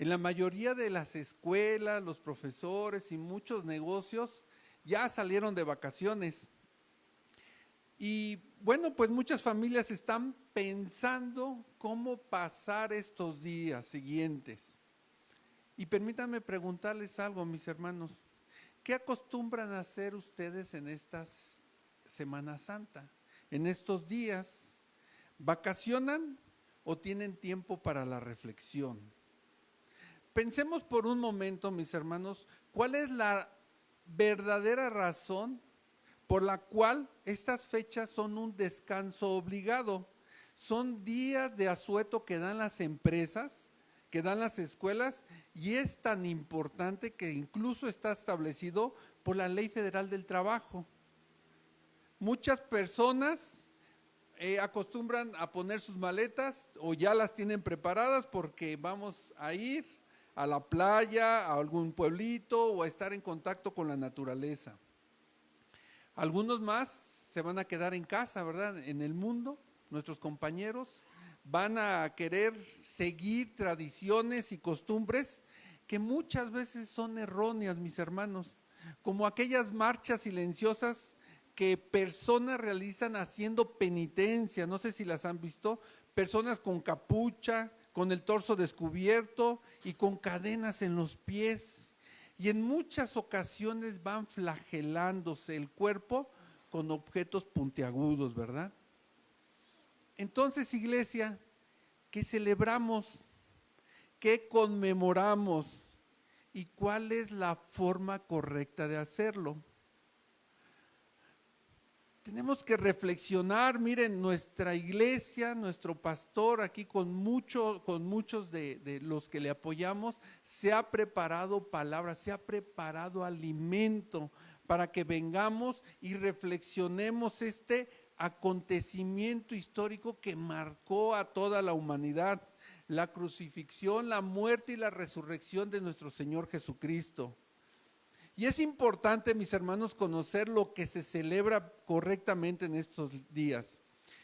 En la mayoría de las escuelas, los profesores y muchos negocios ya salieron de vacaciones. Y bueno, pues muchas familias están pensando cómo pasar estos días siguientes. Y permítanme preguntarles algo, mis hermanos. ¿Qué acostumbran a hacer ustedes en estas Semana Santa? En estos días, ¿vacacionan o tienen tiempo para la reflexión? Pensemos por un momento, mis hermanos, ¿cuál es la verdadera razón por la cual estas fechas son un descanso obligado? Son días de asueto que dan las empresas, que dan las escuelas, y es tan importante que incluso está establecido por la Ley Federal del Trabajo. Muchas personas acostumbran a poner sus maletas o ya las tienen preparadas porque vamos a ir a la playa, a algún pueblito o a estar en contacto con la naturaleza. Algunos más se van a quedar en casa, ¿verdad? En el mundo, nuestros compañeros van a querer seguir tradiciones y costumbres que muchas veces son erróneas, mis hermanos, como aquellas marchas silenciosas que personas realizan haciendo penitencia, no sé si las han visto, personas con capucha, con el torso descubierto y con cadenas en los pies. Y en muchas ocasiones van flagelándose el cuerpo con objetos puntiagudos, ¿verdad? Entonces, iglesia, ¿qué celebramos? ¿Qué conmemoramos? ¿Y cuál es la forma correcta de hacerlo? Tenemos que reflexionar. Miren, nuestra iglesia, nuestro pastor aquí con muchos de los que le apoyamos, se ha preparado palabras, se ha preparado alimento para que vengamos y reflexionemos este acontecimiento histórico que marcó a toda la humanidad, la crucifixión, la muerte y la resurrección de nuestro Señor Jesucristo. Y es importante, mis hermanos, conocer lo que se celebra correctamente en estos días.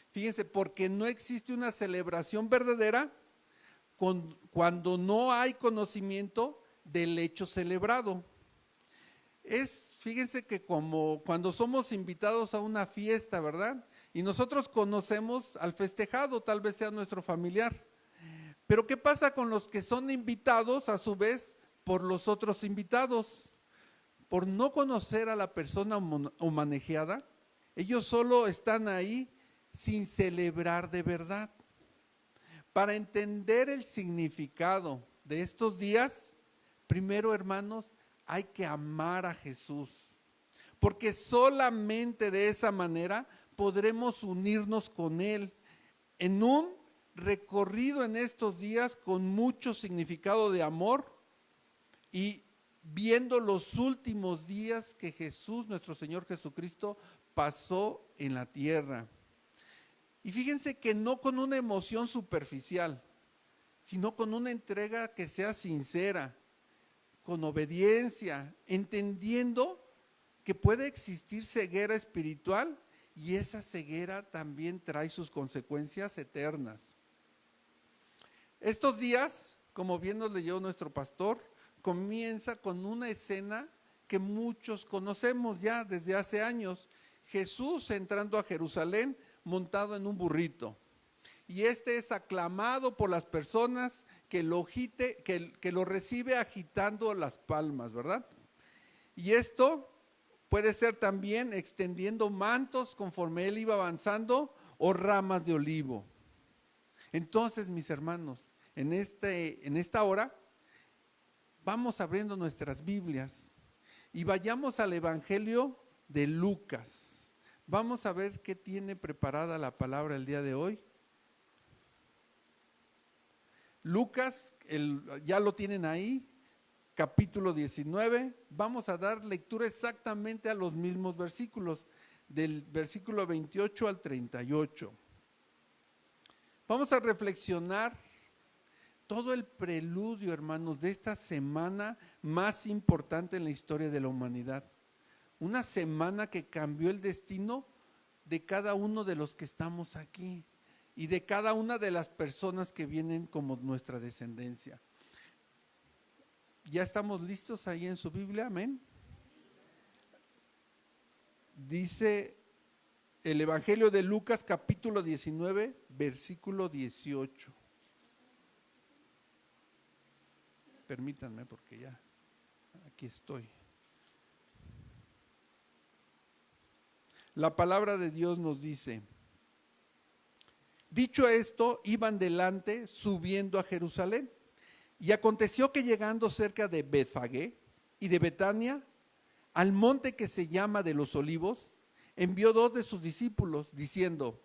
Fíjense, porque no existe una celebración verdadera cuando no hay conocimiento del hecho celebrado. Fíjense que como cuando somos invitados a una fiesta, ¿verdad? Y nosotros conocemos al festejado, tal vez sea nuestro familiar. Pero ¿qué pasa con los que son invitados a su vez por los otros invitados? Por no conocer a la persona homenajeada, ellos solo están ahí sin celebrar de verdad. Para entender el significado de estos días, primero, hermanos, hay que amar a Jesús, porque solamente de esa manera podremos unirnos con Él en un recorrido en estos días con mucho significado de amor y viendo los últimos días que Jesús, nuestro Señor Jesucristo, pasó en la tierra. Y fíjense que no con una emoción superficial, sino con una entrega que sea sincera, con obediencia, entendiendo que puede existir ceguera espiritual y esa ceguera también trae sus consecuencias eternas. Estos días, como bien nos leyó nuestro pastor, comienza con una escena que muchos conocemos ya desde hace años. Jesús entrando a Jerusalén montado en un burrito. Y este es aclamado por las personas que lo recibe agitando las palmas, ¿verdad? Y esto puede ser también extendiendo mantos conforme él iba avanzando o ramas de olivo. Entonces, mis hermanos, en esta hora vamos abriendo nuestras Biblias y vayamos al Evangelio de Lucas. Vamos a ver qué tiene preparada la palabra el día de hoy. Lucas, ya lo tienen ahí, capítulo 19. Vamos a dar lectura exactamente a los mismos versículos, del versículo 28 al 38. Vamos a reflexionar todo el preludio, hermanos, de esta semana más importante en la historia de la humanidad. Una semana que cambió el destino de cada uno de los que estamos aquí y de cada una de las personas que vienen como nuestra descendencia. ¿Ya estamos listos ahí en su Biblia? Amén. Dice el Evangelio de Lucas, capítulo 19, versículo 18. Permítanme porque ya aquí estoy. La palabra de Dios nos dice: dicho esto, iban delante subiendo a Jerusalén. Y aconteció que llegando cerca de Betfagé y de Betania, al monte que se llama de los Olivos, envió 2 de sus discípulos, diciendo: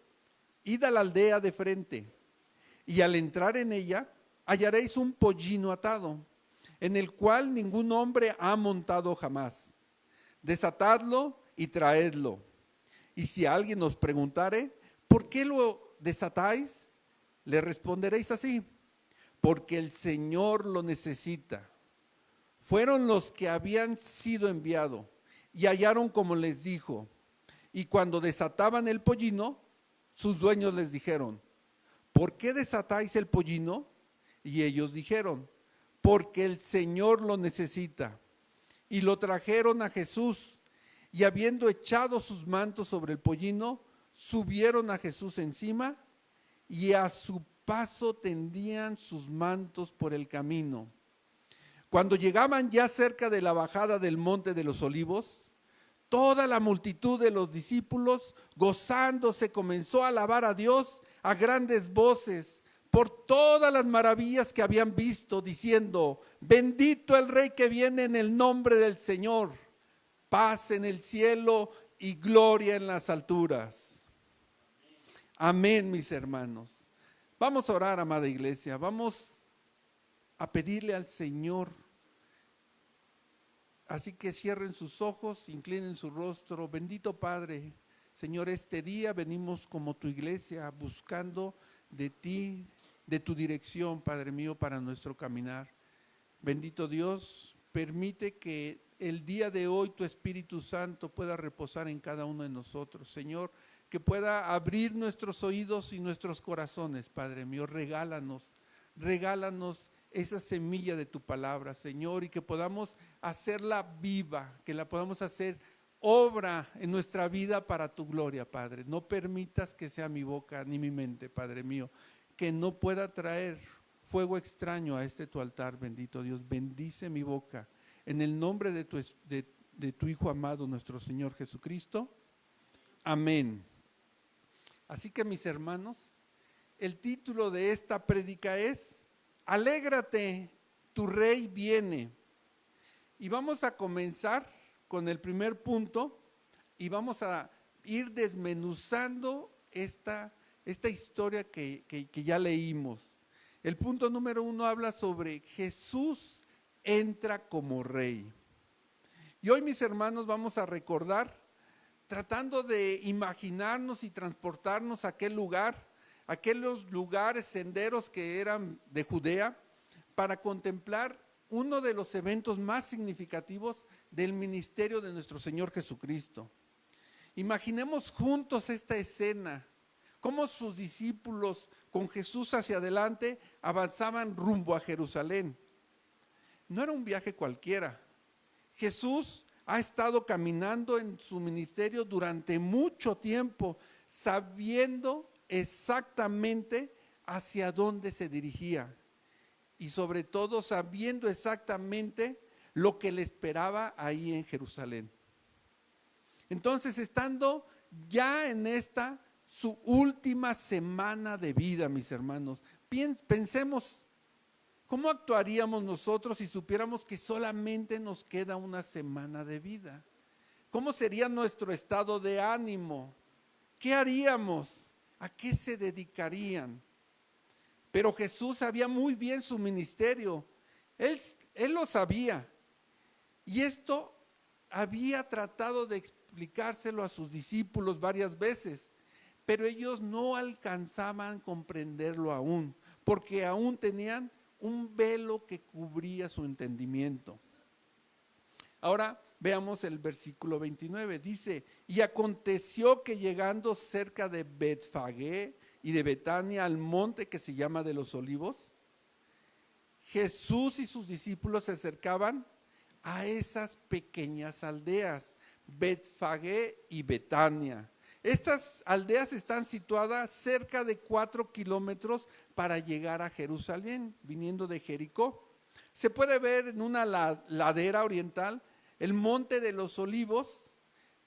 id a la aldea de frente, y al entrar en ella, hallaréis un pollino atado, en el cual ningún hombre ha montado jamás. Desatadlo y traedlo. Y si alguien os preguntare: ¿por qué lo desatáis? Le responderéis así: porque el Señor lo necesita. Fueron los que habían sido enviados y hallaron como les dijo. Y cuando desataban el pollino, sus dueños les dijeron: ¿por qué desatáis el pollino? Y ellos dijeron: porque el Señor lo necesita. Y lo trajeron a Jesús, y habiendo echado sus mantos sobre el pollino, subieron a Jesús encima, y a su paso tendían sus mantos por el camino. Cuando llegaban ya cerca de la bajada del monte de los Olivos, toda la multitud de los discípulos, gozándose, comenzó a alabar a Dios a grandes voces por todas las maravillas que habían visto, diciendo: bendito el Rey que viene en el nombre del Señor, paz en el cielo y gloria en las alturas. Amén, mis hermanos. Vamos a orar, amada iglesia, vamos a pedirle al Señor. Así que cierren sus ojos, inclinen su rostro. Bendito Padre, Señor, este día venimos como tu iglesia buscando de ti, de tu dirección, Padre mío, para nuestro caminar. Bendito Dios, permite que el día de hoy tu Espíritu Santo pueda reposar en cada uno de nosotros. Señor, que pueda abrir nuestros oídos y nuestros corazones, Padre mío. Regálanos esa semilla de tu palabra, Señor, y que podamos hacerla viva, que la podamos hacer obra en nuestra vida para tu gloria, Padre. No permitas que sea mi boca ni mi mente, Padre mío, que no pueda traer fuego extraño a este tu altar, bendito Dios. Bendice mi boca en el nombre de tu Hijo amado, nuestro Señor Jesucristo. Amén. Así que, mis hermanos, el título de esta prédica es: alégrate, tu Rey viene. Y vamos a comenzar con el primer punto y vamos a ir desmenuzando esta historia que ya leímos. El punto número 1 habla sobre Jesús entra como Rey. Y hoy, mis hermanos, vamos a recordar, tratando de imaginarnos y transportarnos a aquel lugar, aquellos lugares, senderos que eran de Judea, para contemplar uno de los eventos más significativos del ministerio de nuestro Señor Jesucristo. Imaginemos juntos esta escena, cómo sus discípulos con Jesús hacia adelante avanzaban rumbo a Jerusalén. No era un viaje cualquiera. Jesús ha estado caminando en su ministerio durante mucho tiempo, sabiendo exactamente hacia dónde se dirigía y sobre todo sabiendo exactamente lo que le esperaba ahí en Jerusalén. Entonces, estando ya en esta su última semana de vida, mis hermanos, pensemos ¿cómo actuaríamos nosotros si supiéramos que solamente nos queda una semana de vida? ¿Cómo sería nuestro estado de ánimo? ¿Qué haríamos? ¿A qué se dedicarían? Pero Jesús sabía muy bien su ministerio. Él lo sabía. Y esto había tratado de explicárselo a sus discípulos varias veces, pero ellos no alcanzaban a comprenderlo aún, porque aún tenían un velo que cubría su entendimiento. Ahora veamos el versículo 29. Dice: y aconteció que llegando cerca de Betfagé y de Betania, al monte que se llama de los Olivos, Jesús y sus discípulos se acercaban a esas pequeñas aldeas, Betfagé y Betania. Estas aldeas están situadas cerca de 4 kilómetros para llegar a Jerusalén, viniendo de Jericó. Se puede ver en una ladera oriental, el monte de los olivos,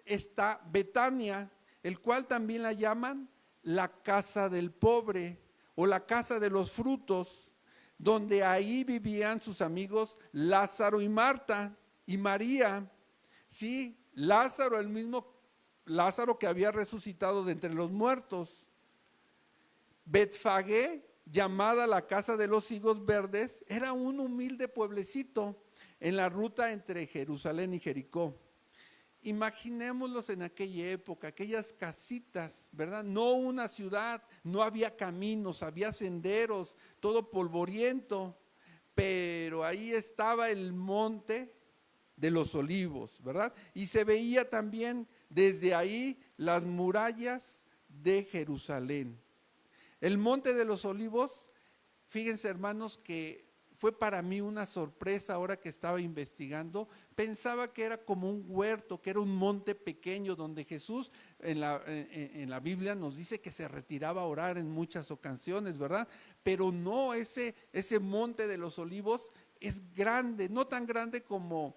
está Betania, el cual también la llaman la casa del pobre o la casa de los frutos, donde ahí vivían sus amigos Lázaro y Marta y María. Sí, Lázaro, el mismo Lázaro que había resucitado de entre los muertos. Betfagé, llamada la casa de los higos verdes, era un humilde pueblecito en la ruta entre Jerusalén y Jericó. Imaginémoslos en aquella época, aquellas casitas, ¿verdad? No una ciudad, no había caminos, había senderos, todo polvoriento, pero ahí estaba el monte de los olivos, ¿verdad? Y se veía también desde ahí las murallas de Jerusalén. El monte de los olivos, fíjense hermanos que fue para mí una sorpresa ahora que estaba investigando. Pensaba que era como un huerto, que era un monte pequeño donde Jesús en la Biblia nos dice que se retiraba a orar en muchas ocasiones, ¿verdad? Pero no, ese monte de los olivos es grande, no tan grande como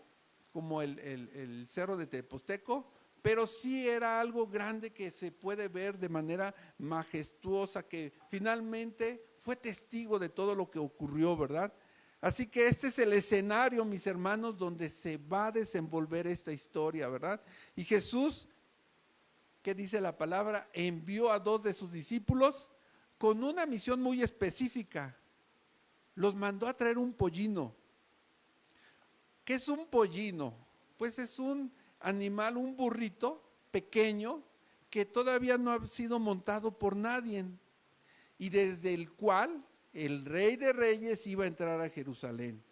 el cerro de Teposteco, pero sí era algo grande que se puede ver de manera majestuosa, que finalmente fue testigo de todo lo que ocurrió, ¿verdad? Así que este es el escenario, mis hermanos, donde se va a desenvolver esta historia, ¿verdad? Y Jesús, ¿qué dice la palabra? Envió a 2 de sus discípulos con una misión muy específica. Los mandó a traer un pollino. ¿Qué es un pollino? Pues es un animal, un burrito pequeño que todavía no ha sido montado por nadie y desde el cual el Rey de Reyes iba a entrar a Jerusalén.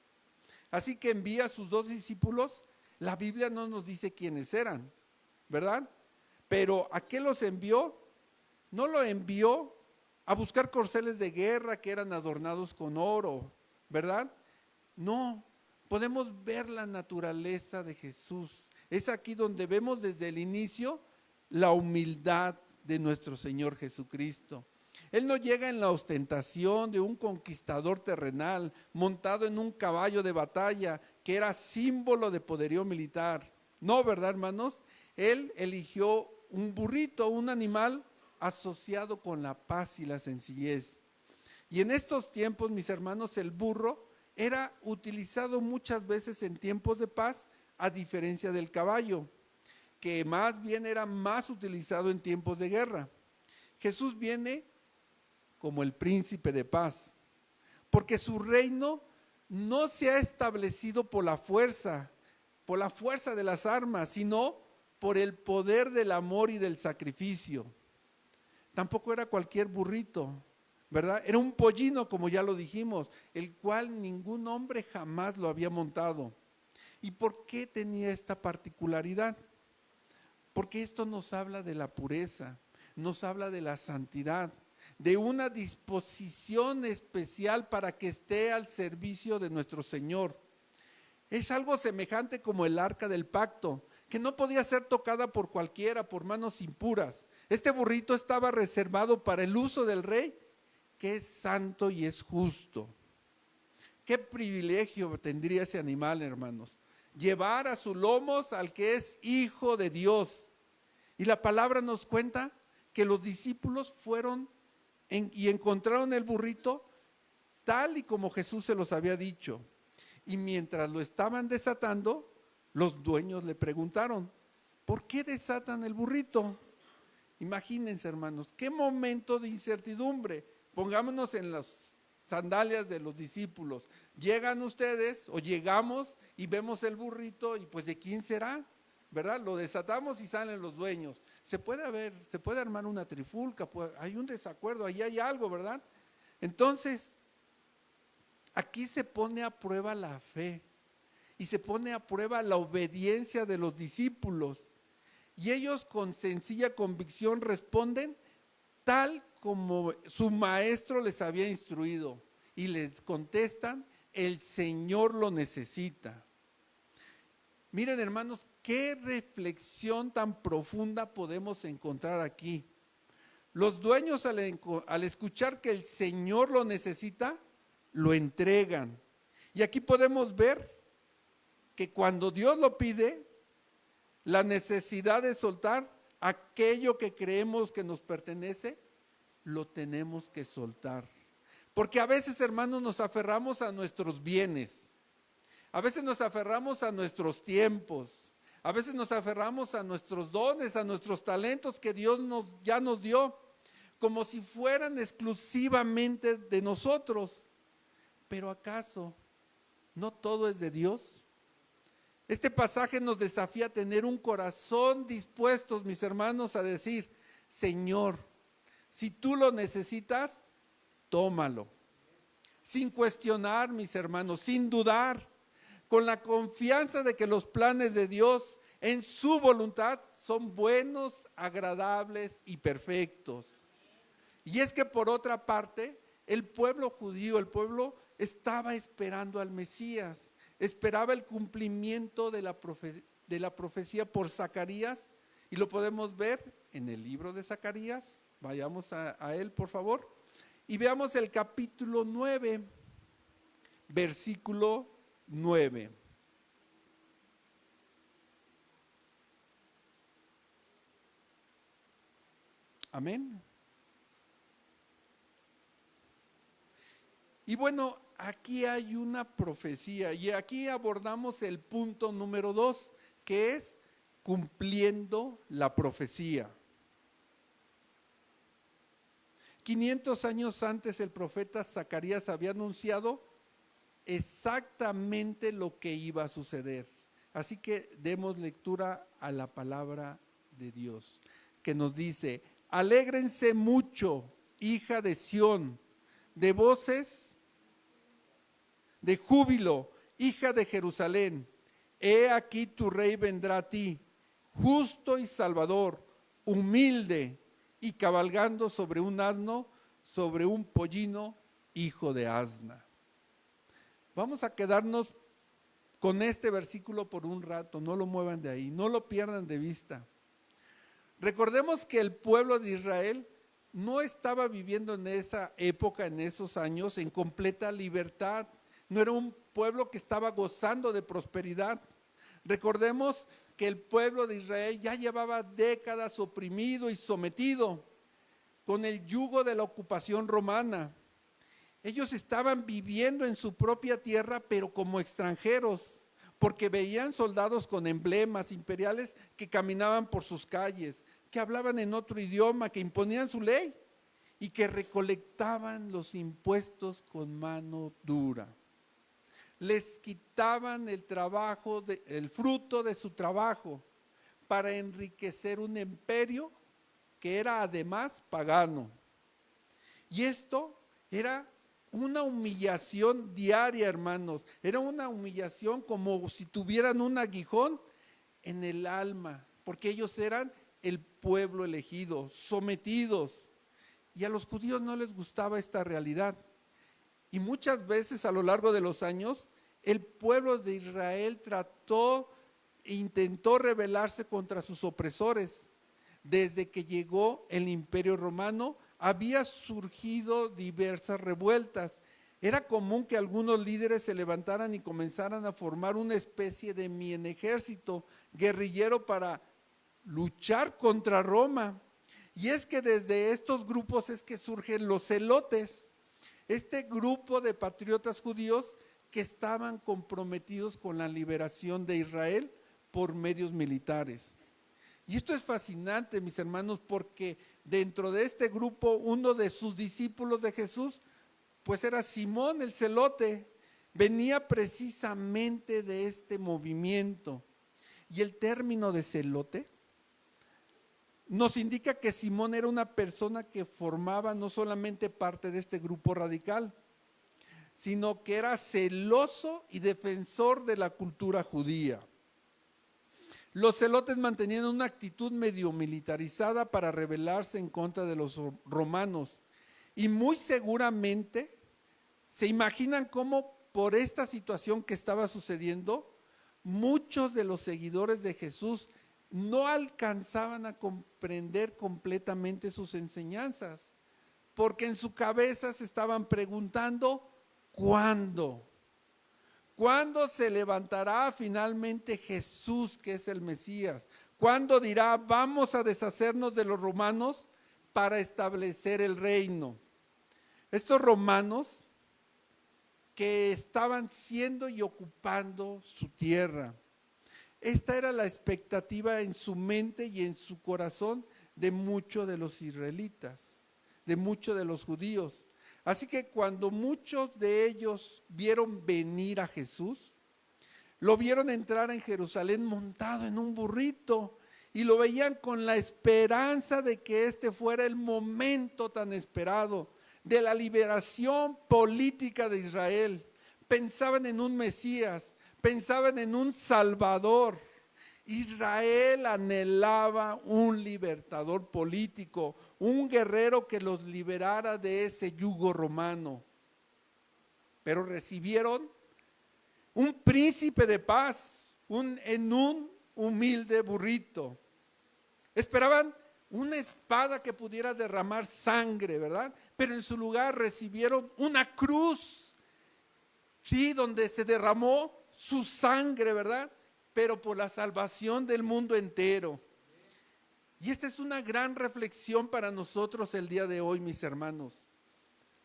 Así que envía a sus 2 discípulos. La Biblia no nos dice quiénes eran, ¿verdad? Pero ¿a qué los envió? No lo envió a buscar corceles de guerra que eran adornados con oro, ¿verdad? No, podemos ver la naturaleza de Jesús. Es aquí donde vemos desde el inicio la humildad de nuestro Señor Jesucristo. Él no llega en la ostentación de un conquistador terrenal montado en un caballo de batalla que era símbolo de poderío militar. No, ¿verdad, hermanos? Él eligió un burrito, un animal asociado con la paz y la sencillez. Y en estos tiempos, mis hermanos, el burro era utilizado muchas veces en tiempos de paz, a diferencia del caballo, que más bien era más utilizado en tiempos de guerra. Jesús viene como el príncipe de paz, porque su reino no se ha establecido por la fuerza de las armas, sino por el poder del amor y del sacrificio. Tampoco era cualquier burrito, ¿verdad? Era un pollino, como ya lo dijimos, el cual ningún hombre jamás lo había montado. ¿Y por qué tenía esta particularidad? Porque esto nos habla de la pureza, nos habla de la santidad, de una disposición especial para que esté al servicio de nuestro Señor. Es algo semejante como el arca del pacto, que no podía ser tocada por cualquiera, por manos impuras. Este burrito estaba reservado para el uso del rey, que es santo y es justo. Qué privilegio tendría ese animal, hermanos, llevar a sus lomos al que es hijo de Dios. Y la palabra nos cuenta que los discípulos fueron y encontraron el burrito tal y como Jesús se los había dicho. Y mientras lo estaban desatando, los dueños le preguntaron, ¿por qué desatan el burrito? Imagínense, hermanos, qué momento de incertidumbre. Pongámonos en las sandalias de los discípulos. Llegan ustedes o llegamos y vemos el burrito y pues ¿de quién será? ¿Verdad? Lo desatamos y salen los dueños. Se puede armar una trifulca, hay un desacuerdo, ahí hay algo, ¿verdad? Entonces, aquí se pone a prueba la fe y se pone a prueba la obediencia de los discípulos. Y ellos con sencilla convicción responden tal como su maestro les había instruido y les contestan el Señor lo necesita. Miren, hermanos, qué reflexión tan profunda podemos encontrar aquí. Los dueños al escuchar que el Señor lo necesita, lo entregan. Y aquí podemos ver que cuando Dios lo pide, la necesidad de soltar aquello que creemos que nos pertenece, lo tenemos que soltar. Porque a veces, hermanos, nos aferramos a nuestros bienes. A veces nos aferramos a nuestros tiempos. A veces nos aferramos a nuestros dones, a nuestros talentos que Dios ya nos dio, como si fueran exclusivamente de nosotros. Pero ¿acaso no todo es de Dios? Este pasaje nos desafía a tener un corazón dispuesto, mis hermanos, a decir: Señor, si tú lo necesitas, tómalo. Sin cuestionar, mis hermanos, sin dudar, con la confianza de que los planes de Dios en su voluntad son buenos, agradables y perfectos. Y es que por otra parte, el pueblo judío, el pueblo estaba esperando al Mesías, esperaba el cumplimiento de la profecía por Zacarías, y lo podemos ver en el libro de Zacarías. Vayamos a él, por favor, y veamos el capítulo 9, versículo 9. Amén. Y bueno, aquí hay una profecía, y aquí abordamos el punto número 2, que es cumpliendo la profecía. 500 años antes, el profeta Zacarías había anunciado exactamente lo que iba a suceder. Así que demos lectura a la palabra de Dios, que nos dice: alégrense mucho, hija de Sión, de voces de júbilo, hija de Jerusalén. He aquí tu rey vendrá a ti, justo y salvador, humilde y cabalgando sobre un asno, sobre un pollino, hijo de asna. Vamos a quedarnos con este versículo por un rato, no lo muevan de ahí, no lo pierdan de vista. Recordemos que el pueblo de Israel no estaba viviendo en esa época, en esos años, en completa libertad. No era un pueblo que estaba gozando de prosperidad. Recordemos que el pueblo de Israel ya llevaba décadas oprimido y sometido con el yugo de la ocupación romana. Ellos estaban viviendo en su propia tierra, pero como extranjeros, porque veían soldados con emblemas imperiales que caminaban por sus calles, que hablaban en otro idioma, que imponían su ley y que recolectaban los impuestos con mano dura. Les quitaban el trabajo, el fruto de su trabajo, para enriquecer un imperio que era además pagano. Y esto era una humillación diaria, hermanos. Era una humillación como si tuvieran un aguijón en el alma, porque ellos eran el pueblo elegido, sometidos. Y a los judíos no les gustaba esta realidad. Y muchas veces a lo largo de los años, el pueblo de Israel trató e intentó rebelarse contra sus opresores. Desde que llegó el Imperio Romano, había surgido diversas revueltas. Era común que algunos líderes se levantaran y comenzaran a formar una especie de mini ejército guerrillero para luchar contra Roma. Y es que desde estos grupos es que surgen los celotes, este grupo de patriotas judíos que estaban comprometidos con la liberación de Israel por medios militares. Y esto es fascinante, mis hermanos, porque dentro de este grupo, uno de sus discípulos de Jesús, pues era Simón el celote, venía precisamente de este movimiento. Y el término de celote nos indica que Simón era una persona que formaba no solamente parte de este grupo radical, sino que era celoso y defensor de la cultura judía. Los celotes mantenían una actitud medio militarizada para rebelarse en contra de los romanos, y muy seguramente se imaginan cómo por esta situación que estaba sucediendo, muchos de los seguidores de Jesús no alcanzaban a comprender completamente sus enseñanzas, porque en su cabeza se estaban preguntando, ¿cuándo? ¿Cuándo se levantará finalmente Jesús, que es el Mesías? ¿Cuándo dirá, vamos a deshacernos de los romanos para establecer el reino? Estos romanos que estaban siendo y ocupando su tierra. Esta era la expectativa en su mente y en su corazón de muchos de los israelitas, de muchos de los judíos. Así que cuando muchos de ellos vieron venir a Jesús, lo vieron entrar en Jerusalén montado en un burrito y lo veían con la esperanza de que este fuera el momento tan esperado de la liberación política de Israel. Pensaban en un Mesías, pensaban en un Salvador. Israel anhelaba un libertador político, un guerrero que los liberara de ese yugo romano. Pero recibieron un príncipe de paz, en un humilde burrito. Esperaban una espada que pudiera derramar sangre, ¿verdad? Pero en su lugar recibieron una cruz, sí, donde se derramó su sangre, ¿verdad? Pero por la salvación del mundo entero. Y esta es una gran reflexión para nosotros el día de hoy, mis hermanos.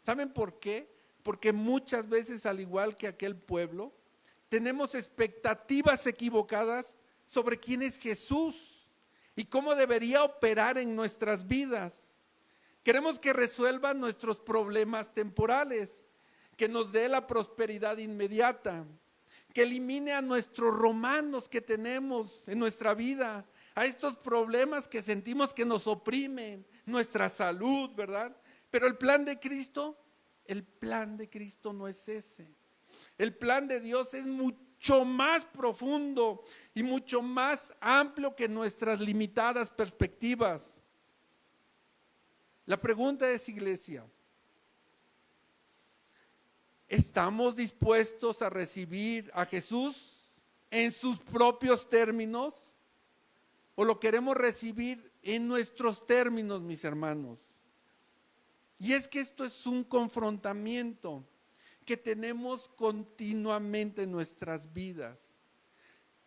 ¿Saben por qué? Porque muchas veces, al igual que aquel pueblo, tenemos expectativas equivocadas sobre quién es Jesús y cómo debería operar en nuestras vidas. Queremos que resuelva nuestros problemas temporales, que nos dé la prosperidad inmediata, que elimine a nuestros romanos que tenemos en nuestra vida, a estos problemas que sentimos que nos oprimen, nuestra salud, ¿verdad? Pero el plan de Cristo no es ese. El plan de Dios es mucho más profundo y mucho más amplio que nuestras limitadas perspectivas. La pregunta es, iglesia, ¿estamos dispuestos a recibir a Jesús en sus propios términos? ¿O lo queremos recibir en nuestros términos, mis hermanos? Y es que esto es un confrontamiento que tenemos continuamente en nuestras vidas.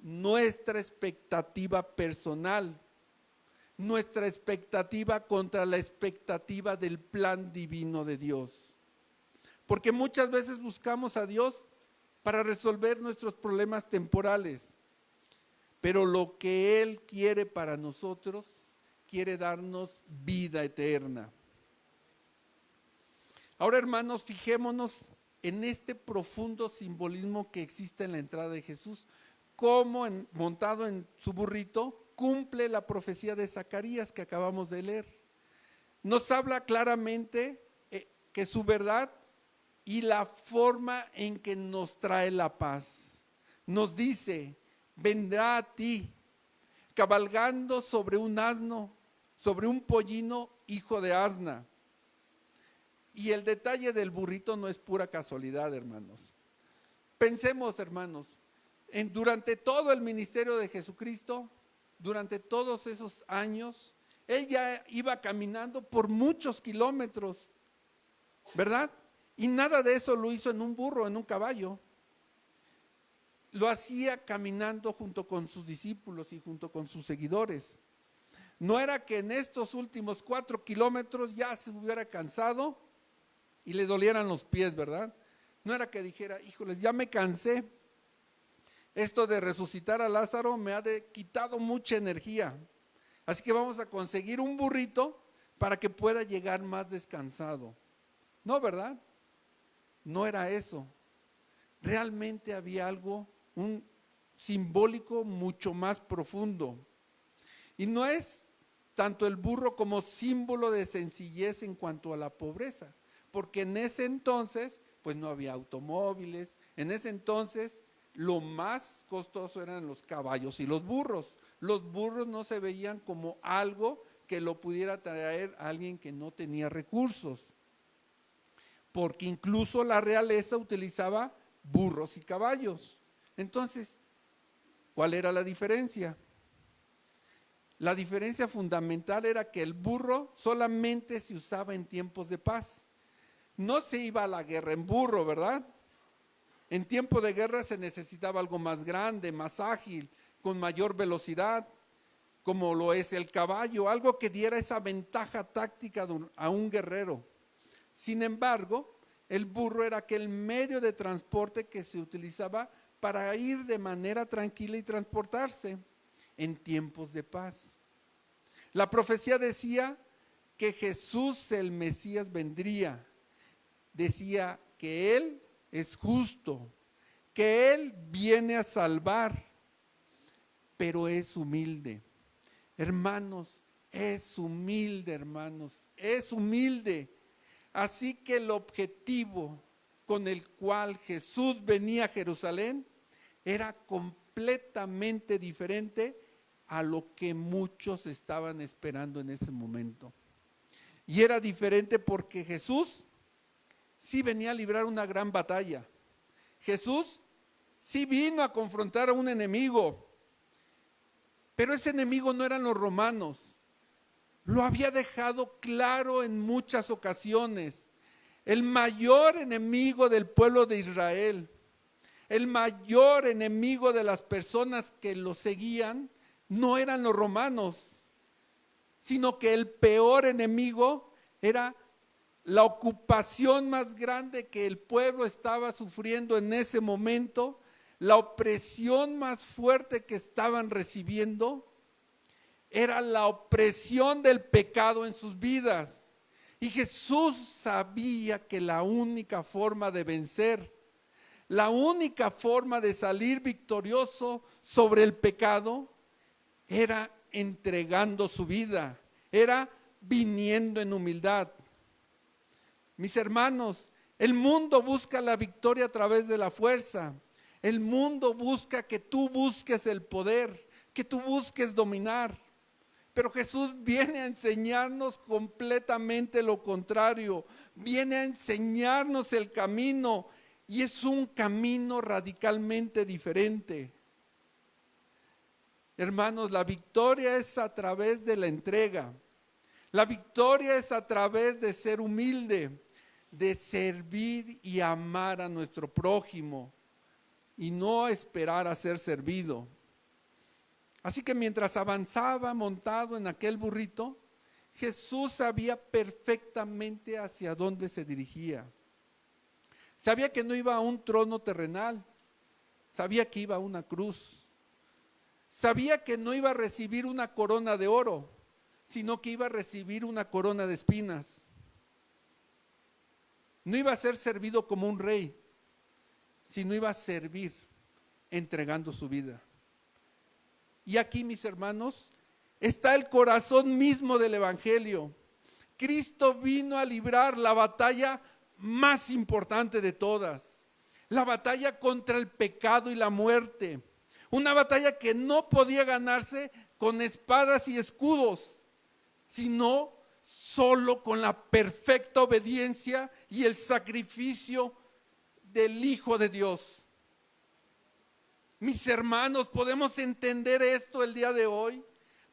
Nuestra expectativa personal, nuestra expectativa contra la expectativa del plan divino de Dios. Porque muchas veces buscamos a Dios para resolver nuestros problemas temporales, pero lo que Él quiere para nosotros, quiere darnos vida eterna. Ahora, hermanos, fijémonos en este profundo simbolismo que existe en la entrada de Jesús, cómo montado en su burrito cumple la profecía de Zacarías que acabamos de leer. Nos habla claramente que su verdad y la forma en que nos trae la paz. Nos dice, vendrá a ti, cabalgando sobre un asno, sobre un pollino, hijo de asna. Y el detalle del burrito no es pura casualidad, hermanos. Pensemos, hermanos, durante todo el ministerio de Jesucristo, durante todos esos años, Él ya iba caminando por muchos kilómetros, ¿verdad? Y nada de eso lo hizo en un burro, en un caballo. Lo hacía caminando junto con sus discípulos y junto con sus seguidores. No era que en estos últimos 4 kilómetros ya se hubiera cansado y le dolieran los pies, ¿verdad? No era que dijera, híjoles, ya me cansé. Esto de resucitar a Lázaro me ha quitado mucha energía. Así que vamos a conseguir un burrito para que pueda llegar más descansado. No, ¿verdad? No era eso. Realmente había algo, un simbólico mucho más profundo. Y no es tanto el burro como símbolo de sencillez en cuanto a la pobreza, porque en ese entonces pues no había automóviles, en ese entonces lo más costoso eran los caballos y los burros. Los burros no se veían como algo que lo pudiera traer a alguien que no tenía recursos, porque incluso la realeza utilizaba burros y caballos. Entonces, ¿cuál era la diferencia? La diferencia fundamental era que el burro solamente se usaba en tiempos de paz. No se iba a la guerra en burro, ¿verdad? En tiempo de guerra se necesitaba algo más grande, más ágil, con mayor velocidad, como lo es el caballo, algo que diera esa ventaja táctica a un guerrero. Sin embargo, el burro era aquel medio de transporte que se utilizaba para ir de manera tranquila y transportarse en tiempos de paz. La profecía decía que Jesús el Mesías vendría. Decía que Él es justo, que Él viene a salvar, pero es humilde. Hermanos, es humilde, hermanos, es humilde. Así que el objetivo con el cual Jesús venía a Jerusalén era completamente diferente a lo que muchos estaban esperando en ese momento. Y era diferente porque Jesús sí venía a librar una gran batalla. Jesús sí vino a confrontar a un enemigo, pero ese enemigo no eran los romanos. Lo había dejado claro en muchas ocasiones. El mayor enemigo del pueblo de Israel, el mayor enemigo de las personas que lo seguían, no eran los romanos, sino que el peor enemigo era la ocupación más grande que el pueblo estaba sufriendo en ese momento, la opresión más fuerte que estaban recibiendo, era la opresión del pecado en sus vidas. Y Jesús sabía que la única forma de vencer, la única forma de salir victorioso sobre el pecado, era entregando su vida, era viniendo en humildad. Mis hermanos, el mundo busca la victoria a través de la fuerza. El mundo busca que tú busques el poder, que tú busques dominar. Pero Jesús viene a enseñarnos completamente lo contrario. Viene a enseñarnos el camino, y es un camino radicalmente diferente. Hermanos, la victoria es a través de la entrega. La victoria es a través de ser humilde, de servir y amar a nuestro prójimo y no esperar a ser servido. Así que mientras avanzaba montado en aquel burrito, Jesús sabía perfectamente hacia dónde se dirigía. Sabía que no iba a un trono terrenal, sabía que iba a una cruz. Sabía que no iba a recibir una corona de oro, sino que iba a recibir una corona de espinas. No iba a ser servido como un rey, sino iba a servir entregando su vida. Y aquí, mis hermanos, está el corazón mismo del evangelio. Cristo vino a librar la batalla más importante de todas, la batalla contra el pecado y la muerte. Una batalla que no podía ganarse con espadas y escudos, sino solo con la perfecta obediencia y el sacrificio del Hijo de Dios. Mis hermanos, ¿podemos entender esto el día de hoy?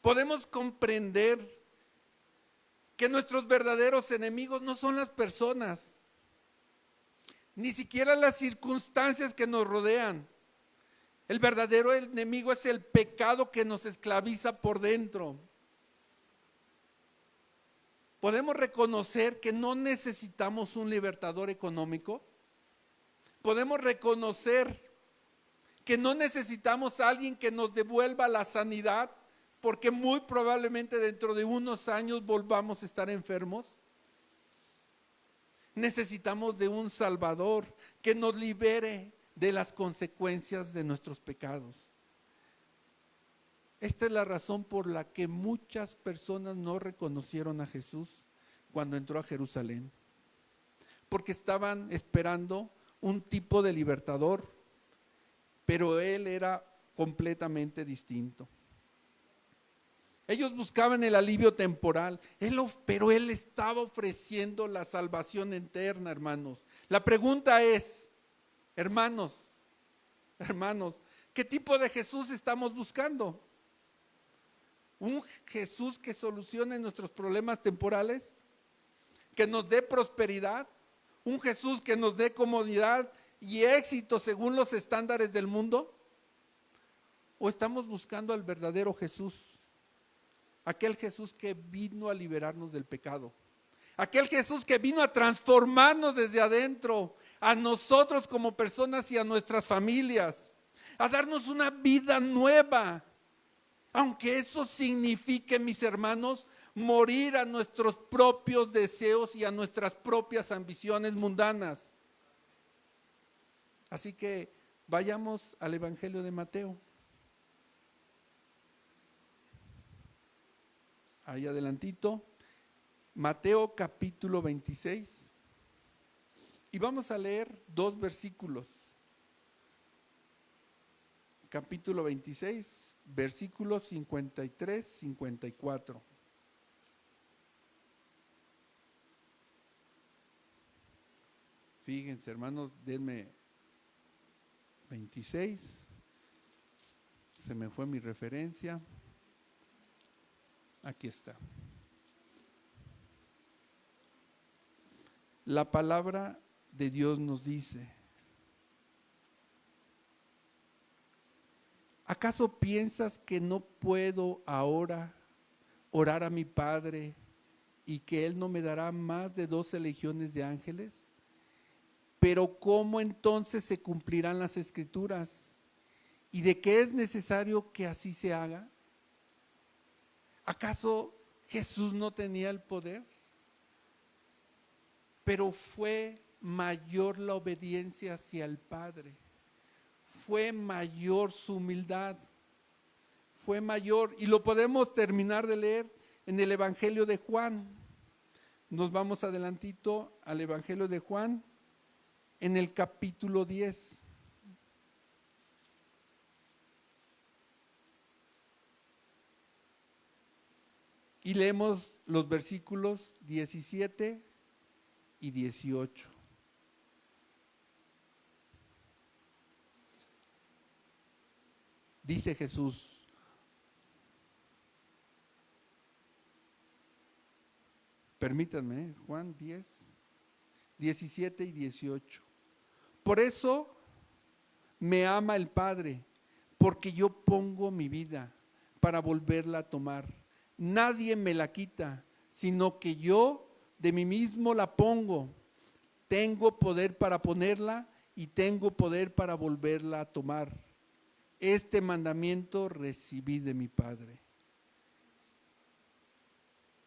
¿Podemos comprender que nuestros verdaderos enemigos no son las personas, ni siquiera las circunstancias que nos rodean? El verdadero enemigo es el pecado que nos esclaviza por dentro. ¿Podemos reconocer que no necesitamos un libertador económico? ¿Podemos reconocer que no necesitamos a alguien que nos devuelva la sanidad? Porque muy probablemente dentro de unos años volvamos a estar enfermos. Necesitamos de un Salvador que nos libere de las consecuencias de nuestros pecados. Esta es la razón por la que muchas personas no reconocieron a Jesús cuando entró a Jerusalén, porque estaban esperando un tipo de libertador, pero Él era completamente distinto. Ellos buscaban el alivio temporal, pero Él estaba ofreciendo la salvación eterna, hermanos. La pregunta es, Hermanos, ¿qué tipo de Jesús estamos buscando? ¿Un Jesús que solucione nuestros problemas temporales? ¿Que nos dé prosperidad? ¿Un Jesús que nos dé comodidad y éxito según los estándares del mundo? ¿O estamos buscando al verdadero Jesús? Aquel Jesús que vino a liberarnos del pecado. Aquel Jesús que vino a transformarnos desde adentro, a nosotros como personas y a nuestras familias, a darnos una vida nueva. Aunque eso signifique, mis hermanos, morir a nuestros propios deseos y a nuestras propias ambiciones mundanas. Así que vayamos al Evangelio de Mateo. Ahí adelantito, Mateo capítulo 26. Y vamos a leer 2 versículos. Capítulo 26, versículos 53, 54. Fíjense, hermanos, denme 26. Se me fue mi referencia. Aquí está. La palabra de Dios nos dice: ¿acaso piensas que no puedo ahora orar a mi Padre y que Él no me dará más de 12 legiones de ángeles? Pero ¿cómo entonces se cumplirán las Escrituras? ¿Y de qué es necesario que así se haga? ¿Acaso Jesús no tenía el poder? Pero fue mayor la obediencia hacia el Padre. Fue mayor su humildad. Fue mayor. Y lo podemos terminar de leer en el Evangelio de Juan. Nos vamos adelantito al Evangelio de Juan, en el capítulo 10. Y leemos los versículos 17 y 18. Dice Jesús: permítanme, Juan 10, 17 y 18. Por eso me ama el Padre, porque yo pongo mi vida para volverla a tomar. Nadie me la quita, sino que yo de mí mismo la pongo. Tengo poder para ponerla y tengo poder para volverla a tomar. Este mandamiento recibí de mi Padre.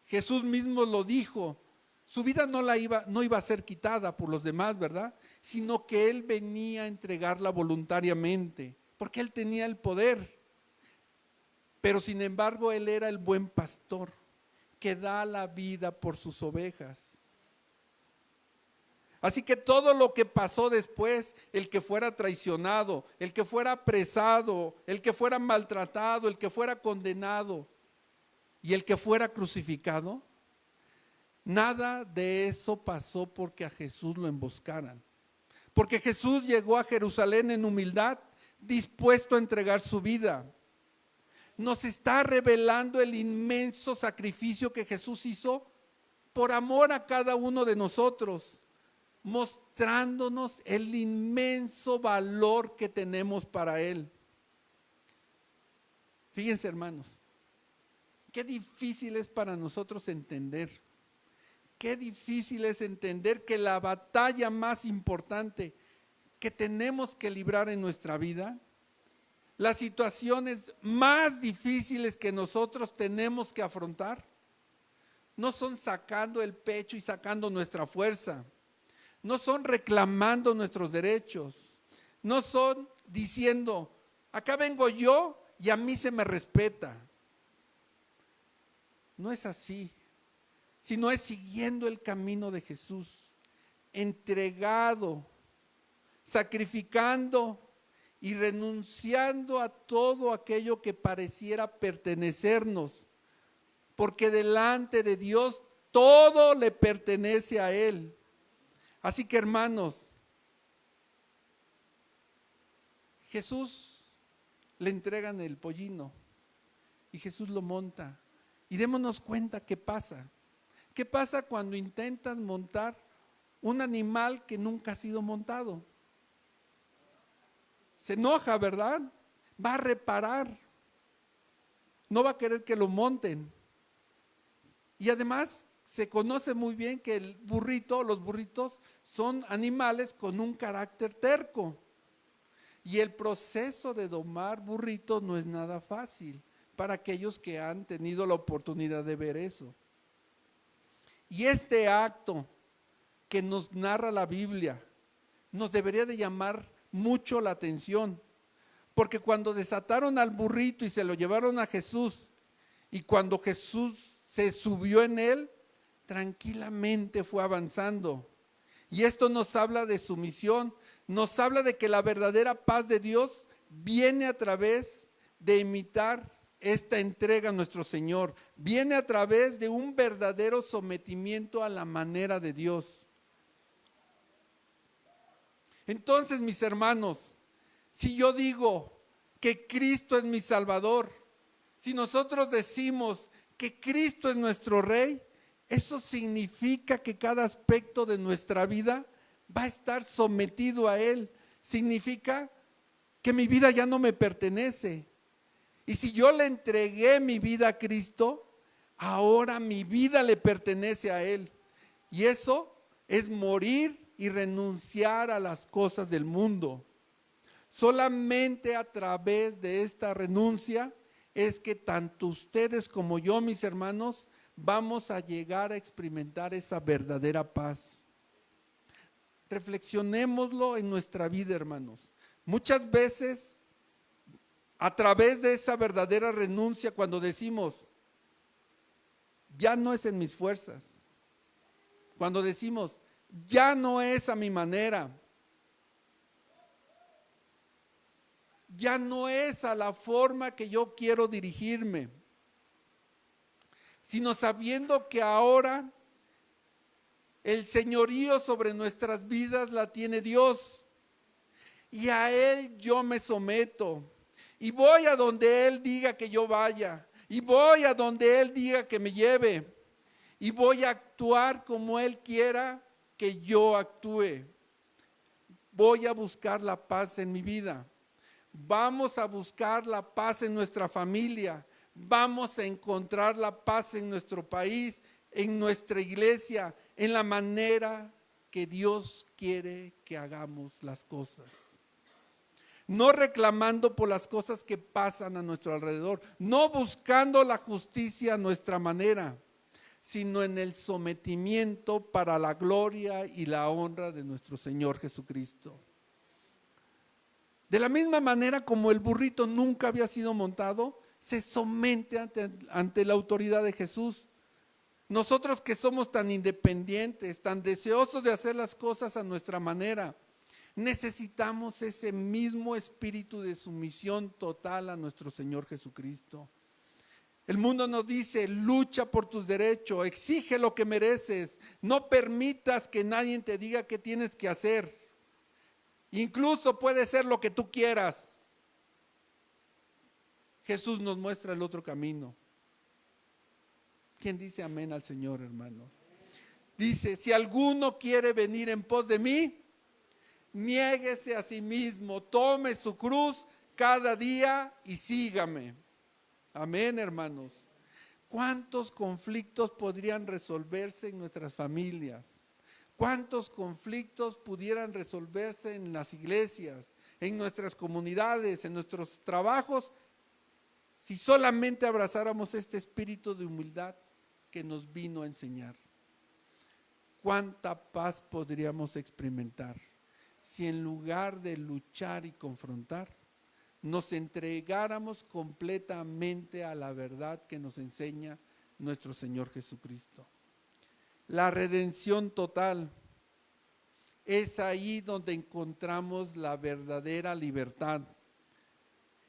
Jesús mismo lo dijo. Su vida no iba a ser quitada por los demás, ¿verdad? Sino que Él venía a entregarla voluntariamente, porque Él tenía el poder. Pero sin embargo, Él era el buen pastor que da la vida por sus ovejas. Así que todo lo que pasó después, el que fuera traicionado, el que fuera apresado, el que fuera maltratado, el que fuera condenado y el que fuera crucificado, nada de eso pasó porque a Jesús lo emboscaran. Porque Jesús llegó a Jerusalén en humildad, dispuesto a entregar su vida. Nos está revelando el inmenso sacrificio que Jesús hizo por amor a cada uno de nosotros, mostrándonos el inmenso valor que tenemos para Él. Fíjense, hermanos, qué difícil es para nosotros entender, qué difícil es entender que la batalla más importante que tenemos que librar en nuestra vida, las situaciones más difíciles que nosotros tenemos que afrontar, no son sacando el pecho y sacando nuestra fuerza, no son reclamando nuestros derechos, no son diciendo, acá vengo yo y a mí se me respeta. No es así, sino es siguiendo el camino de Jesús, entregado, sacrificando y renunciando a todo aquello que pareciera pertenecernos, porque delante de Dios todo le pertenece a Él. Así que, hermanos, Jesús le entregan el pollino y Jesús lo monta. Y démonos cuenta qué pasa. ¿Qué pasa cuando intentas montar un animal que nunca ha sido montado? Se enoja, ¿verdad? Va a reparar. No va a querer que lo monten. Y además se conoce muy bien que los burritos son animales con un carácter terco. Y el proceso de domar burritos no es nada fácil para aquellos que han tenido la oportunidad de ver eso. Y este acto que nos narra la Biblia nos debería de llamar mucho la atención, porque cuando desataron al burrito y se lo llevaron a Jesús, y cuando Jesús se subió en él, tranquilamente fue avanzando. Y esto nos habla de sumisión, nos habla de que la verdadera paz de Dios viene a través de imitar esta entrega a nuestro Señor, viene a través de un verdadero sometimiento a la manera de Dios. Entonces, mis hermanos, si yo digo que Cristo es mi Salvador, si nosotros decimos que Cristo es nuestro Rey, eso significa que cada aspecto de nuestra vida va a estar sometido a Él. Significa que mi vida ya no me pertenece. Y si yo le entregué mi vida a Cristo, ahora mi vida le pertenece a Él. Y eso es morir y renunciar a las cosas del mundo. Solamente a través de esta renuncia es que tanto ustedes como yo, mis hermanos, vamos a llegar a experimentar esa verdadera paz. Reflexionémoslo en nuestra vida, hermanos. Muchas veces, a través de esa verdadera renuncia, cuando decimos, ya no es en mis fuerzas, cuando decimos, ya no es a mi manera, ya no es a la forma que yo quiero dirigirme, sino sabiendo que ahora el señorío sobre nuestras vidas la tiene Dios, y a Él yo me someto, y voy a donde Él diga que yo vaya, y voy a donde Él diga que me lleve, y voy a actuar como Él quiera que yo actúe. Voy a buscar la paz en mi vida. Vamos a buscar la paz en nuestra familia. Vamos a encontrar la paz en nuestro país, en nuestra iglesia, en la manera que Dios quiere que hagamos las cosas. No reclamando por las cosas que pasan a nuestro alrededor, no buscando la justicia a nuestra manera, sino en el sometimiento para la gloria y la honra de nuestro Señor Jesucristo. De la misma manera como el burrito nunca había sido montado, se somete ante la autoridad de Jesús. Nosotros que somos tan independientes, tan deseosos de hacer las cosas a nuestra manera, necesitamos ese mismo espíritu de sumisión total a nuestro Señor Jesucristo. El mundo nos dice, lucha por tus derechos, exige lo que mereces, no permitas que nadie te diga qué tienes que hacer. Incluso puede ser lo que tú quieras. Jesús nos muestra el otro camino. ¿Quién dice amén al Señor, hermano? Dice, si alguno quiere venir en pos de mí, niéguese a sí mismo, tome su cruz cada día y sígame. Amén, hermanos. ¿Cuántos conflictos podrían resolverse en nuestras familias? ¿Cuántos conflictos pudieran resolverse en las iglesias, en nuestras comunidades, en nuestros trabajos, si solamente abrazáramos este espíritu de humildad que nos vino a enseñar? ¿Cuánta paz podríamos experimentar si en lugar de luchar y confrontar, nos entregáramos completamente a la verdad que nos enseña nuestro Señor Jesucristo? La redención total es ahí donde encontramos la verdadera libertad.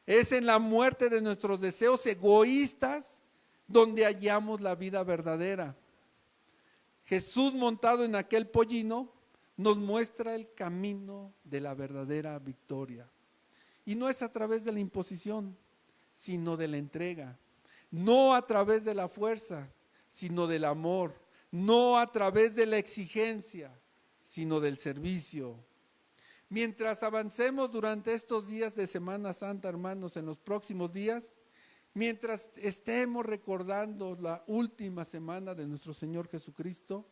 Es en la muerte de nuestros deseos egoístas donde hallamos la vida verdadera. Jesús montado en aquel pollino nos muestra el camino de la verdadera victoria. Y no es a través de la imposición, sino de la entrega. No a través de la fuerza, sino del amor. No a través de la exigencia, sino del servicio. Mientras avancemos durante estos días de Semana Santa, hermanos, en los próximos días, mientras estemos recordando la última semana de nuestro Señor Jesucristo,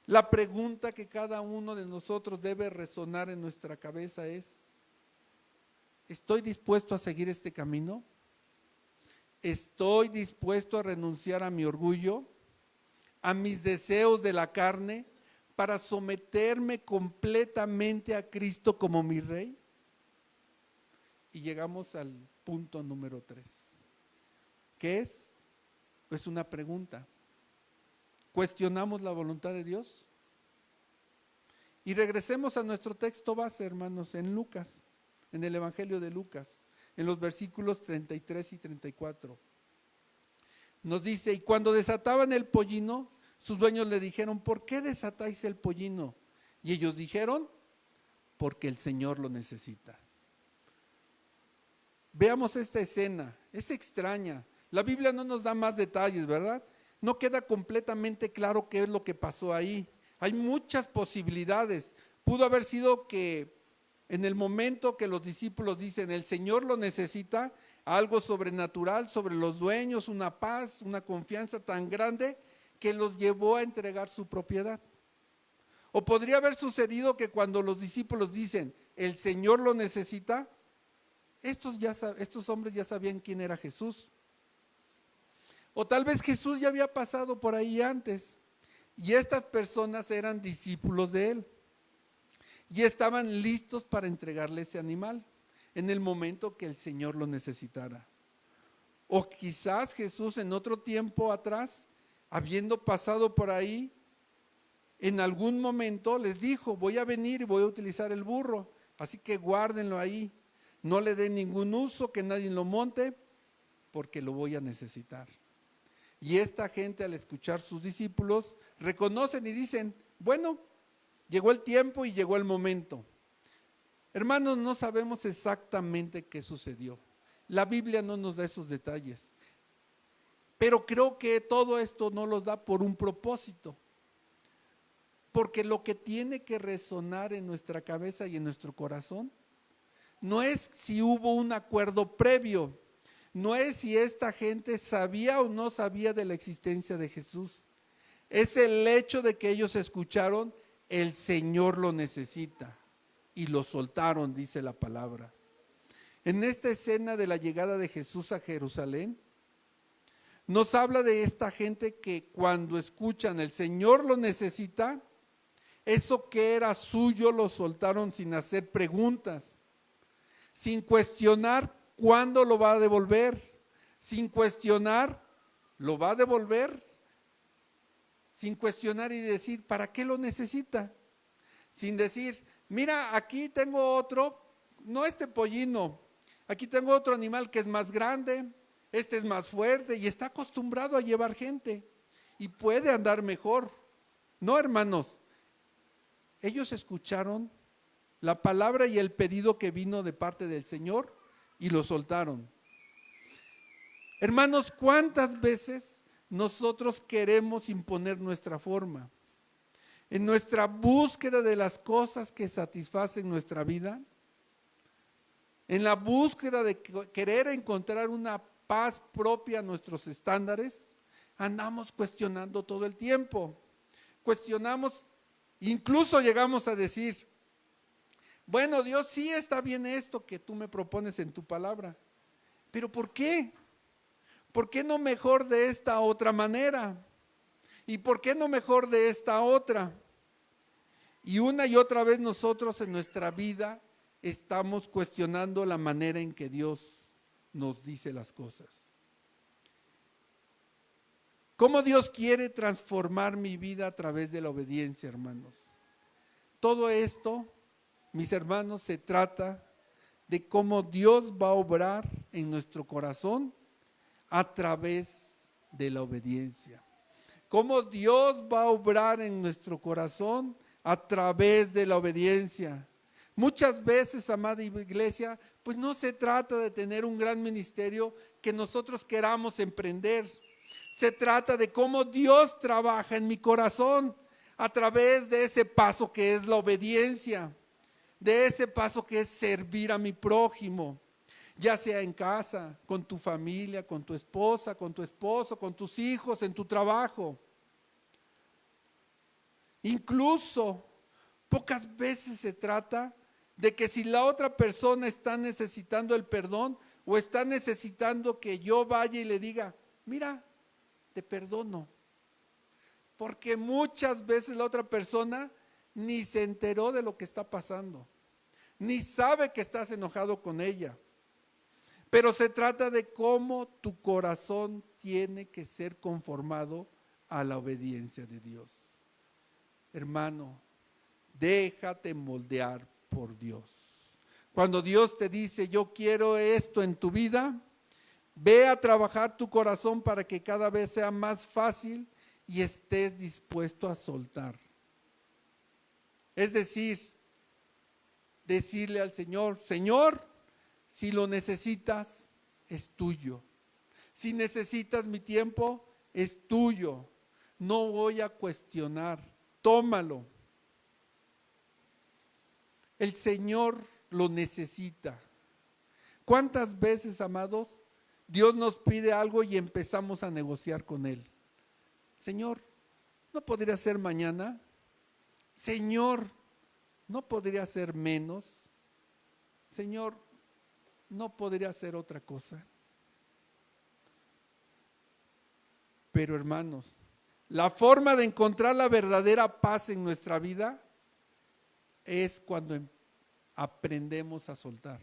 la pregunta que cada uno de nosotros debe resonar en nuestra cabeza es: ¿estoy dispuesto a seguir este camino? ¿Estoy dispuesto a renunciar a mi orgullo, a mis deseos de la carne, para someterme completamente a Cristo como mi Rey? Y llegamos al punto número 3. ¿Qué es? Es una pregunta. ¿Cuestionamos la voluntad de Dios? Y regresemos a nuestro texto base, hermanos, en Lucas, en el Evangelio de Lucas, en los versículos 33 y 34. Nos dice: y cuando desataban el pollino, sus dueños le dijeron: ¿por qué desatáis el pollino? Y ellos dijeron: porque el Señor lo necesita. Veamos esta escena, es extraña. La Biblia no nos da más detalles, ¿verdad? No queda completamente claro qué es lo que pasó ahí. Hay muchas posibilidades. Pudo haber sido que en el momento que los discípulos dicen: el Señor lo necesita, algo sobrenatural sobre los dueños, una paz, una confianza tan grande que los llevó a entregar su propiedad. O podría haber sucedido que cuando los discípulos dicen: el Señor lo necesita, estos hombres ya sabían quién era Jesús. O tal vez Jesús ya había pasado por ahí antes y estas personas eran discípulos de él y estaban listos para entregarle ese animal en el momento que el Señor lo necesitara. O quizás Jesús en otro tiempo atrás, habiendo pasado por ahí, en algún momento les dijo: voy a venir y voy a utilizar el burro, así que guárdenlo ahí, no le den ningún uso, que nadie lo monte, porque lo voy a necesitar. Y esta gente, al escuchar sus discípulos, reconocen y dicen: bueno, llegó el tiempo y llegó el momento. Hermanos, no sabemos exactamente qué sucedió. La Biblia no nos da esos detalles. Pero creo que todo esto no los da por un propósito. Porque lo que tiene que resonar en nuestra cabeza y en nuestro corazón no es si hubo un acuerdo previo, no es si esta gente sabía o no sabía de la existencia de Jesús. Es el hecho de que ellos escucharon: el Señor lo necesita, y lo soltaron, dice la palabra. En esta escena de la llegada de Jesús a Jerusalén, nos habla de esta gente que cuando escuchan: el Señor lo necesita, eso que era suyo lo soltaron sin hacer preguntas, sin cuestionar cuándo lo va a devolver, sin cuestionar, ¿lo va a devolver? Sin cuestionar y decir: ¿para qué lo necesita? Sin decir: mira, aquí tengo otro, no este pollino, aquí tengo otro animal que es más grande, este es más fuerte y está acostumbrado a llevar gente y puede andar mejor. No, hermanos, ellos escucharon la palabra y el pedido que vino de parte del Señor y lo soltaron. Hermanos, ¿cuántas veces nosotros queremos imponer nuestra forma? En nuestra búsqueda de las cosas que satisfacen nuestra vida, en la búsqueda de querer encontrar una paz propia a nuestros estándares, andamos cuestionando todo el tiempo. Cuestionamos, incluso llegamos a decir: bueno, Dios, sí está bien esto que tú me propones en tu palabra, pero ¿por qué? ¿Por qué no mejor de esta otra manera? ¿Y por qué no mejor de esta otra? Y una y otra vez nosotros en nuestra vida estamos cuestionando la manera en que Dios nos dice las cosas. ¿Cómo Dios quiere transformar mi vida a través de la obediencia, hermanos? Todo esto, mis hermanos, se trata de cómo Dios va a obrar en nuestro corazón a través de la obediencia. Cómo Dios va a obrar en nuestro corazón a través de la obediencia. Muchas veces, amada iglesia, pues no se trata de tener un gran ministerio que nosotros queramos emprender. Se trata de cómo Dios trabaja en mi corazón a través de ese paso que es la obediencia, de ese paso que es servir a mi prójimo, ya sea en casa, con tu familia, con tu esposa, con tu esposo, con tus hijos, en tu trabajo. Incluso pocas veces se trata de que si la otra persona está necesitando el perdón o está necesitando que yo vaya y le diga, mira, te perdono. Porque muchas veces la otra persona ni se enteró de lo que está pasando, ni sabe que estás enojado con ella. Pero se trata de cómo tu corazón tiene que ser conformado a la obediencia de Dios. Hermano, déjate moldear por Dios. Cuando Dios te dice, yo quiero esto en tu vida, ve a trabajar tu corazón para que cada vez sea más fácil y estés dispuesto a soltar. Es decir, decirle al Señor, Señor, si lo necesitas, es tuyo. Si necesitas mi tiempo, es tuyo. No voy a cuestionar, tómalo. El Señor lo necesita. ¿Cuántas veces, amados, Dios nos pide algo y empezamos a negociar con Él? Señor, ¿no podría ser mañana? Señor, ¿no podría ser menos? Señor, ¿no podría ser otra cosa? Pero hermanos, la forma de encontrar la verdadera paz en nuestra vida es cuando aprendemos a soltar.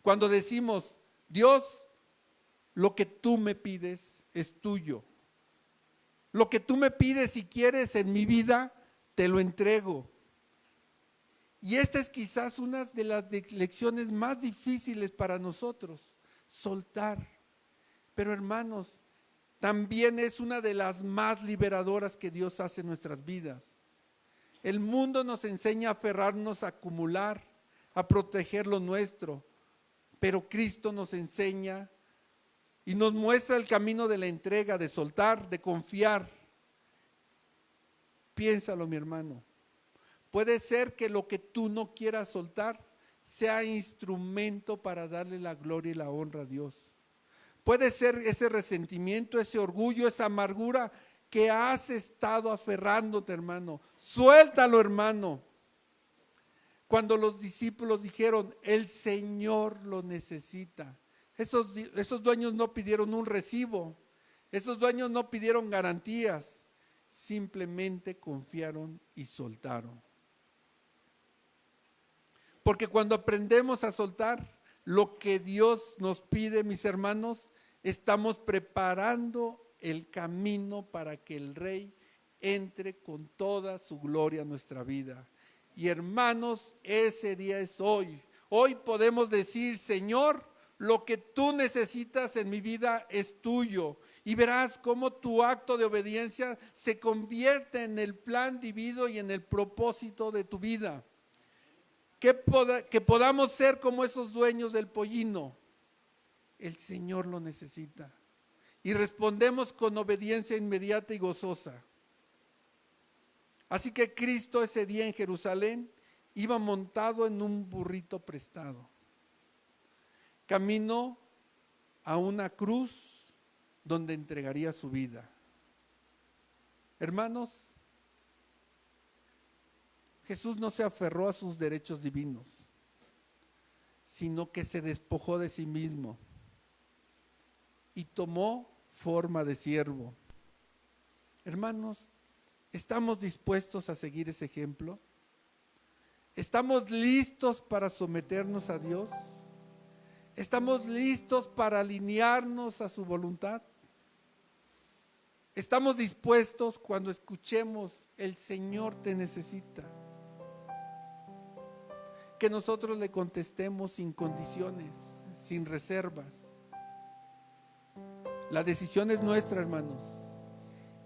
Cuando decimos, Dios, lo que tú me pides es tuyo. Lo que tú me pides y quieres en mi vida, te lo entrego. Y esta es quizás una de las lecciones más difíciles para nosotros, soltar. Pero hermanos, también es una de las más liberadoras que Dios hace en nuestras vidas. El mundo nos enseña a aferrarnos, a acumular, a proteger lo nuestro, pero Cristo nos enseña y nos muestra el camino de la entrega, de soltar, de confiar. Piénsalo, mi hermano. Puede ser que lo que tú no quieras soltar sea instrumento para darle la gloria y la honra a Dios. Puede ser ese resentimiento, ese orgullo, esa amargura que has estado aferrándote, hermano. Suéltalo, hermano. Cuando los discípulos dijeron, el Señor lo necesita. Esos dueños no pidieron un recibo. Esos dueños no pidieron garantías. Simplemente confiaron y soltaron. Porque cuando aprendemos a soltar lo que Dios nos pide, mis hermanos, estamos preparando el camino para que el Rey entre con toda su gloria a nuestra vida. Y hermanos, ese día es hoy. Hoy podemos decir, Señor, lo que tú necesitas en mi vida es tuyo. Y verás cómo tu acto de obediencia se convierte en el plan divino y en el propósito de tu vida. Que podamos ser como esos dueños del pollino. El Señor lo necesita. Y respondemos con obediencia inmediata y gozosa. Así que Cristo ese día en Jerusalén iba montado en un burrito prestado. Camino a una cruz donde entregaría su vida. Hermanos, Jesús no se aferró a sus derechos divinos, sino que se despojó de sí mismo y tomó forma de siervo. Hermanos, ¿estamos dispuestos a seguir ese ejemplo? ¿Estamos listos para someternos a Dios? ¿Estamos listos para alinearnos a su voluntad? ¿Estamos dispuestos cuando escuchemos el Señor te necesita? Que nosotros le contestemos sin condiciones, sin reservas. La decisión es nuestra, hermanos.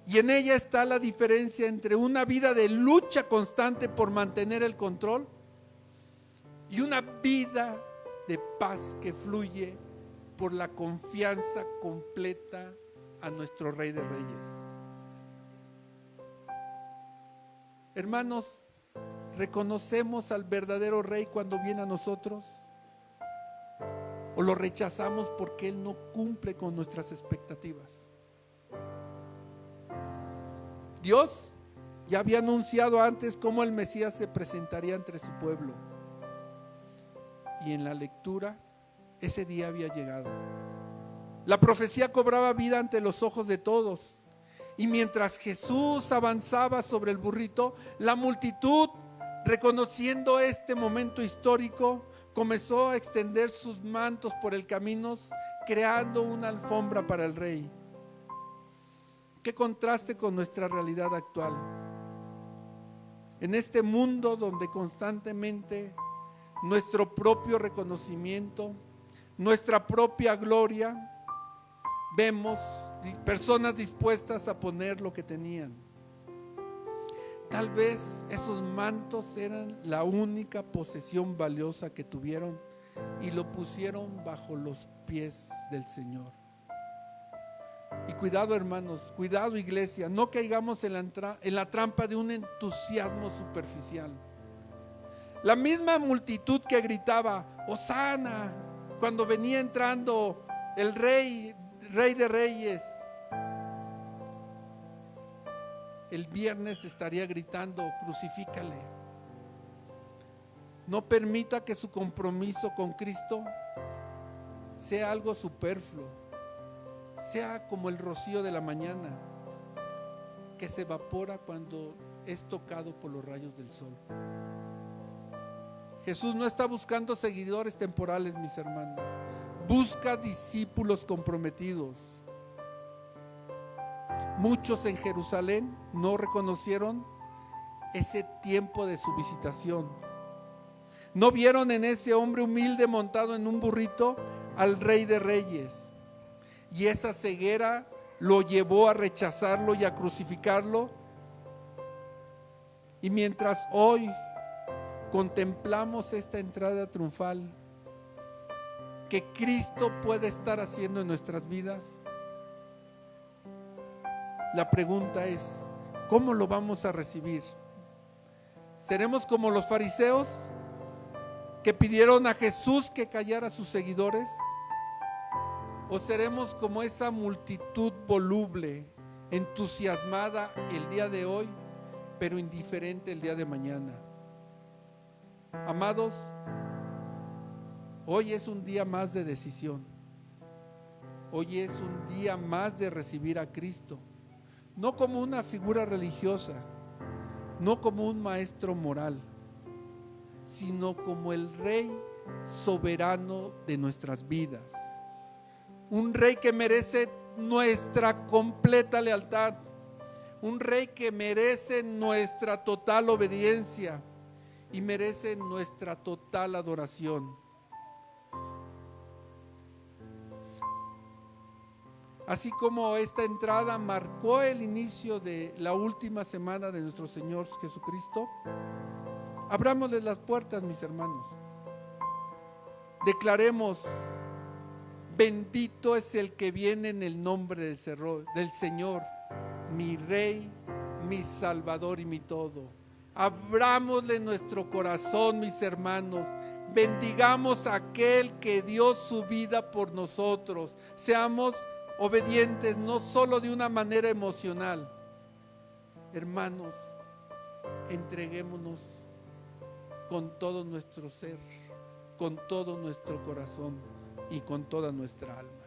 Y en ella está la diferencia entre una vida de lucha constante por mantener el control y una vida de paz que fluye por la confianza completa a nuestro Rey de Reyes. Hermanos, ¿reconocemos al verdadero Rey cuando viene a nosotros? ¿O lo rechazamos porque Él no cumple con nuestras expectativas? Dios ya había anunciado antes cómo el Mesías se presentaría entre su pueblo. Y en la lectura, ese día había llegado. La profecía cobraba vida ante los ojos de todos. Y mientras Jesús avanzaba sobre el burrito, la multitud, reconociendo este momento histórico, comenzó a extender sus mantos por el camino, creando una alfombra para el Rey. Qué contraste con nuestra realidad actual. En este mundo donde constantemente nuestro propio reconocimiento, nuestra propia gloria, vemos personas dispuestas a poner lo que tenían. Tal vez esos mantos eran la única posesión valiosa que tuvieron y lo pusieron bajo los pies del Señor. Y cuidado, hermanos, cuidado, iglesia, no caigamos en la trampa de un entusiasmo superficial. La misma multitud que gritaba Hosana cuando venía entrando el Rey de Reyes, el viernes estaría gritando crucifícale. No permita que su compromiso con Cristo sea algo superfluo, sea como el rocío de la mañana que se evapora cuando es tocado por los rayos del sol. Jesús no está buscando seguidores temporales, mis hermanos. Busca discípulos comprometidos. Muchos en Jerusalén no reconocieron ese tiempo de su visitación. No vieron en ese hombre humilde montado en un burrito al Rey de Reyes. Y esa ceguera lo llevó a rechazarlo y a crucificarlo. Y mientras hoy contemplamos esta entrada triunfal que Cristo puede estar haciendo en nuestras vidas, la pregunta es, ¿cómo lo vamos a recibir? ¿Seremos como los fariseos que pidieron a Jesús que callara a sus seguidores? ¿O seremos como esa multitud voluble, entusiasmada el día de hoy, pero indiferente el día de mañana? Amados, hoy es un día más de decisión. Hoy es un día más de recibir a Cristo. No como una figura religiosa, no como un maestro moral, sino como el Rey soberano de nuestras vidas. Un Rey que merece nuestra completa lealtad. Un Rey que merece nuestra total obediencia y merece nuestra total adoración. Así como esta entrada marcó el inicio de la última semana de nuestro Señor Jesucristo, abrámosle las puertas, mis hermanos. Declaremos: bendito es el que viene en el nombre del Señor, mi Rey, mi Salvador y mi todo. Abrámosle nuestro corazón, mis hermanos. Bendigamos a aquel que dio su vida por nosotros. Seamos obedientes, no solo de una manera emocional. Hermanos, entreguémonos con todo nuestro ser, con todo nuestro corazón y con toda nuestra alma.